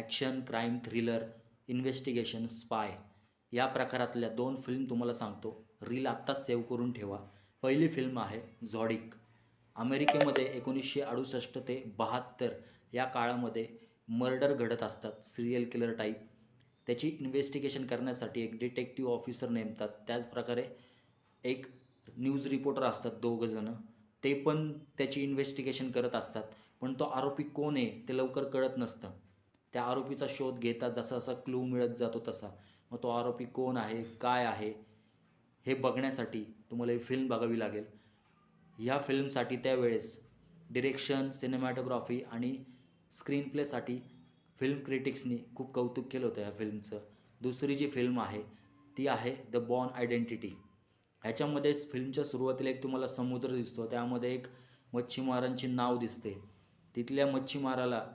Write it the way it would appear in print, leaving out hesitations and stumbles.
Action, crime, thriller, investigation, spy या प्रकारातल्या 2 film तुम्हाला सांगतो. रील आत्ताच सेव्ह करून ठेवा. पहिली फिल्म आहे झॉडिक. अमेरिकेमध्ये 1968 ते 72 या काळामध्ये मर्डर घडत असतात, सीरियल किलर टाइप. त्याची इन्व्हेस्टिगेशन करण्यासाठी एक डिटेक्टिव्ह ऑफिसर नेमतात. त्याचप्रकारे एक न्यूज रिपोर्टर असतात दोघं जणं. ते पण त्याची इन्व्हेस्टिगेशन करत असतात. पण तो आरोपी कोण आहे ते लवकर कळत नसतं. त्या आरोपीचा शोध घेता जसा-जसा क्लू मिळत जातो तसा. मग तो आरोपी कोण आहे, काय आहे, हे बघण्यासाठी तुम्हाला ही फिल्म बघावी लागेल. ह्या फिल्मसाठी त्यावेळेस डिरेक्शन, सिनेमॅटोग्राफी आणि स्क्रीन प्लेसाठी फिल्म क्रिटिक्सनी खूप कौतुक केलं होतं ह्या फिल्मचं. दुसरी जी फिल्म आहे, ती आहे द बॉर्न आयडेंटिटी. ह्याच्यामध्येच फिल्मच्या सुरुवातीला एक तुम्हाला समुद्र दिसतो. त्यामध्ये एक मच्छीमारांची नाव दिसते. तिथल्या मच्छीमाराला